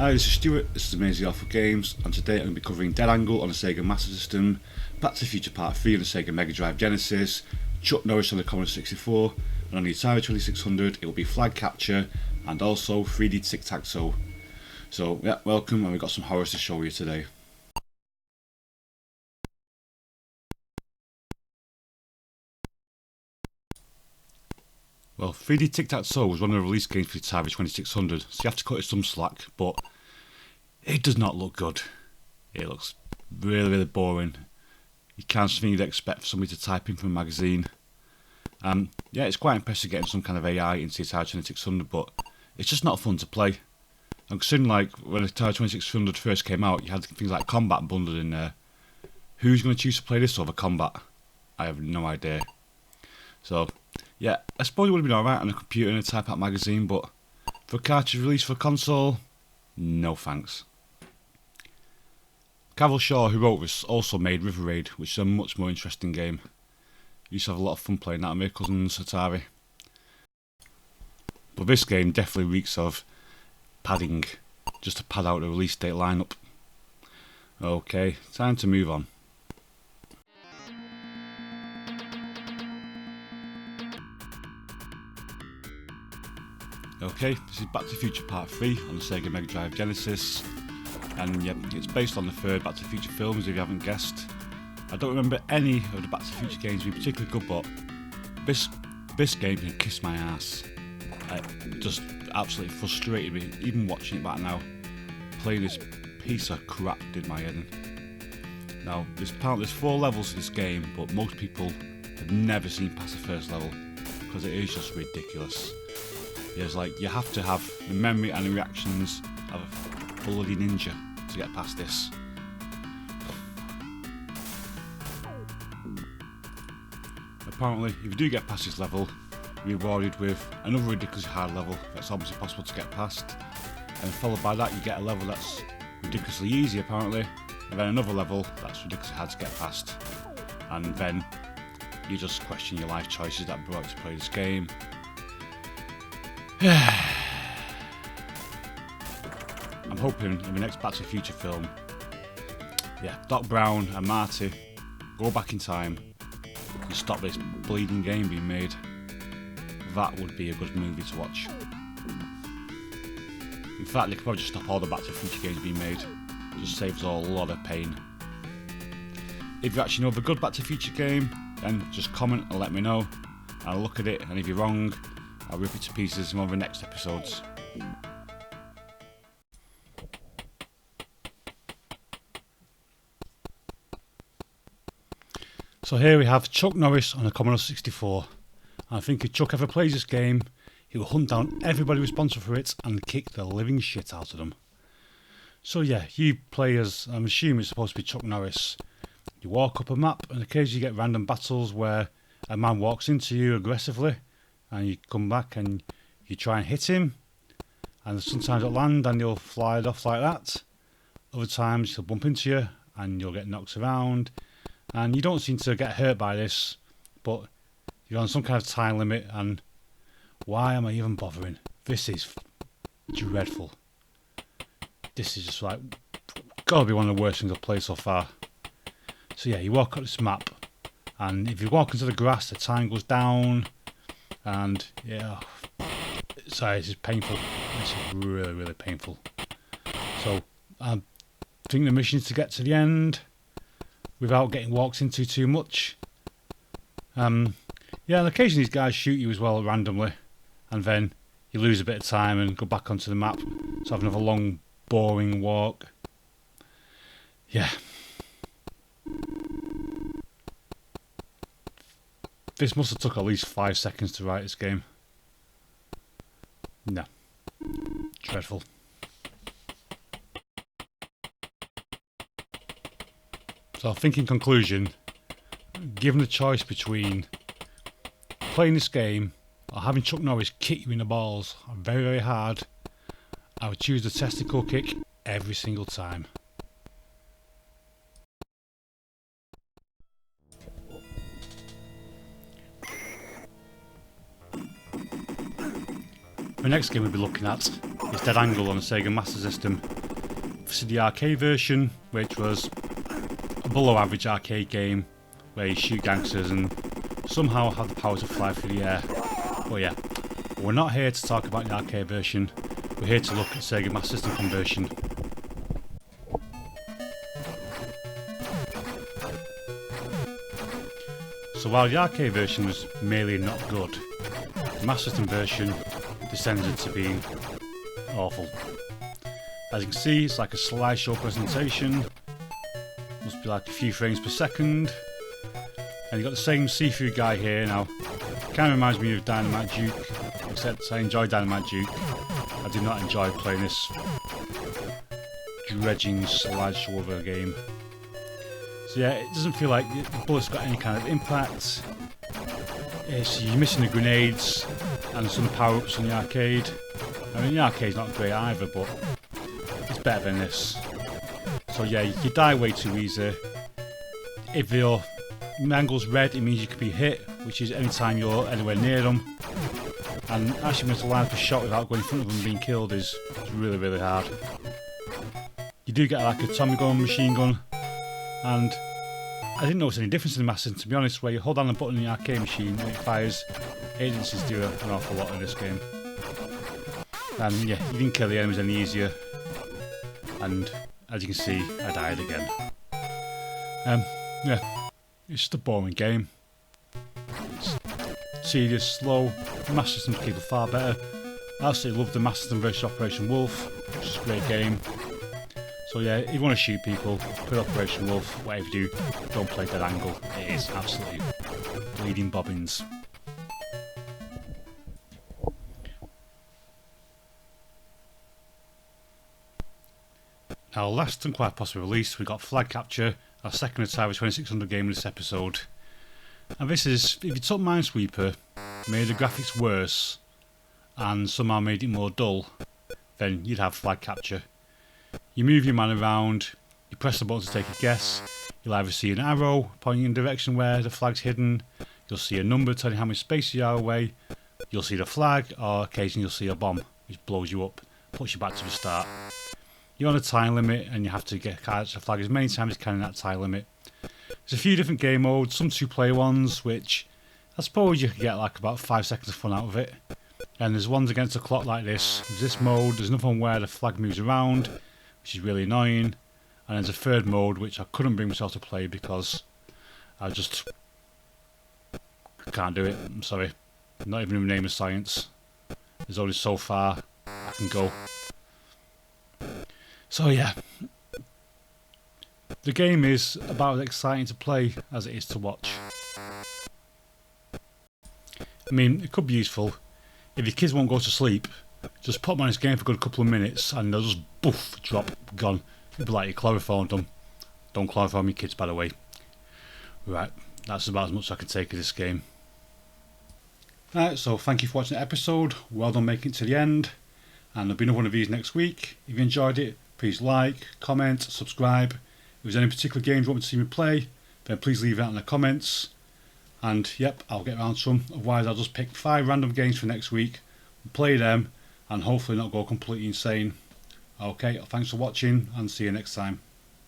Hi, this is Stuart, this is Amazing Awful Games, and today I'm going to be covering Dead Angle on the Sega Master System, Back to the Future Part 3 on the Sega Megadrive Genesis, Chuck Norris on the Commodore 64, and on the Atari 2600 it will be Flag Capture and also 3D Tic Tac Toe. So yeah, welcome, and we've got some horrors to show you today. Well, 3D Tic Tac Toe was one of the release games for the Atari 2600, so you have to cut it some slack, but it does not look good. It looks really boring. You can't see you'd expect for somebody to type in from a magazine. Yeah, it's quite impressive getting some kind of AI into the Atari 2600, but it's just not fun to play. And considering like when the Atari 2600 first came out, you had things like Combat bundled in there. Who's going to choose to play this over Combat? I have no idea. So yeah, I suppose it would have been alright on a computer and a Type Out magazine, but for a cartridge release for console, no thanks. Cavill Shaw, who wrote this, also made River Raid, which is a much more interesting game. Used to have a lot of fun playing that on my cousin's Atari. But this game definitely reeks of padding, just to pad out the release date lineup. Okay, time to move on. Okay, this is Back to the Future Part 3 on the Sega Megadrive Genesis, and yeah, it's based on the third Back to the Future films, if you haven't guessed. I don't remember any of the Back to the Future games being particularly good, but this game can kiss my ass. It just absolutely frustrated me, even watching it back now. Playing this piece of crap did my head in. Now, there's 4 levels to this game, but most people have never seen past the first level, because it is just ridiculous. It's like you have to have the memory and the reactions of a bloody ninja to get past this. Apparently, if you do get past this level, you're rewarded with another ridiculously hard level that's almost impossible to get past, and followed by that you get a level that's ridiculously easy apparently, and then another level that's ridiculously hard to get past, and then you just question your life choices that brought you to play this game. I'm hoping in the next Back to the Future film, yeah, Doc Brown and Marty go back in time and stop this bleeding game being made. That would be a good movie to watch. In fact, they could probably just stop all the Back to the Future games being made. It just saves all a lot of pain. If you actually know of a good Back to the Future game, then just comment and let me know. I'll look at it, and if you're wrong, I'll rip it to pieces in one of the next episodes. So here we have Chuck Norris on a Commodore 64. And I think if Chuck ever plays this game, he will hunt down everybody responsible for it and kick the living shit out of them. So yeah, you play as, I'm assuming it's supposed to be Chuck Norris. You walk up a map and occasionally you get random battles where a man walks into you aggressively and you come back and you try and hit him, and sometimes it'll land and you'll fly it off like that. Other times he'll bump into you and you'll get knocked around, and you don't seem to get hurt by this, but you're on some kind of time limit, and why am I even bothering? This is dreadful. This is just like, gotta be one of the worst things I've played so far. So yeah, you walk up this map, and if you walk into the grass the time goes down, and yeah, sorry, this is painful. This is really painful. So I think the mission is to get to the end without getting walked into too much. Yeah, and occasionally these guys shoot you as well randomly, and then you lose a bit of time and go back onto the map to have another long boring walk. Yeah. This must have took at least 5 seconds to write this game. No. Dreadful. So I think in conclusion, given the choice between playing this game or having Chuck Norris kick you in the balls very hard, I would choose the testicle kick every single time. The next game we'll be looking at is Dead Angle on the Sega Master System. This is the arcade version, which was a below average arcade game where you shoot gangsters and somehow have the power to fly through the air. But yeah, we're not here to talk about the arcade version, we're here to look at Sega Master System conversion. So while the arcade version was merely not good, the Master System version descended to being awful. As you can see, it's like a slideshow presentation, must be like a few frames per second, and you've got the same see-through guy here now. Kind of reminds me of Dynamite Duke, except I enjoy Dynamite Duke. I did not enjoy playing this dredging slideshow of a game. So yeah, it doesn't feel like the bullet's got any kind of impact. You're missing the grenades and some power-ups in the arcade. I mean, the arcade's not great either, but it's better than this. So yeah, you die way too easy. If your angle's red, it means you can be hit, which is any time you're anywhere near them. And actually being able to line up a shot without going in front of them and being killed is really, really hard. You do get like a Tommy gun, machine gun, and I didn't notice any difference in the Master System, to be honest, where you hold down the button in the arcade machine and it fires. Agencies do an awful lot in this game. And yeah, you didn't kill the enemies any easier. And as you can see, I died again. Yeah, it's just a boring game. It's tedious, slow. The Master System's people far better. I absolutely love the Master System versus Operation Wolf, which is a great game. So yeah, if you want to shoot people, play Operation Wolf, whatever you do, don't play Dead Angle. It is absolutely bleeding bobbins. Now last and quite possibly released, we got Flag Capture, our second Atari 2600 game in this episode. And this is, if you took Minesweeper, made the graphics worse, and somehow made it more dull, then you'd have Flag Capture. You move your man around, you press the button to take a guess, you'll either see an arrow pointing in the direction where the flag's hidden, you'll see a number telling you how much space you are away, you'll see the flag, or occasionally you'll see a bomb, which blows you up, puts you back to the start. You're on a time limit and you have to catch the flag as many times as you can in that time limit. There's a few different game modes, some 2-player ones, which I suppose you could get like about 5 seconds of fun out of it. And there's ones against the clock like this. There's this mode, there's another one where the flag moves around, which is really annoying. And there's a third mode which I couldn't bring myself to play because I just can't do it. I'm sorry. Not even in the name of science. There's only so far I can go. So yeah, the game is about as exciting to play as it is to watch. I mean, it could be useful if your kids won't go to sleep. Just put them on this game for a good couple of minutes and they'll just boof, drop, gone. It'll be like you chloroformed them. Don't chloroform your kids, by the way. Right, that's about as much as I can take of this game. Right, so thank you for watching the episode. Well done making it to the end. And there'll be another one of these next week. If you enjoyed it, please like, comment, subscribe. If there's any particular games you want me to see me play, then please leave it out in the comments. And yep, I'll get around to them. Otherwise, I'll just pick 5 random games for next week, play them, and hopefully not go completely insane. Okay, thanks for watching, and see you next time.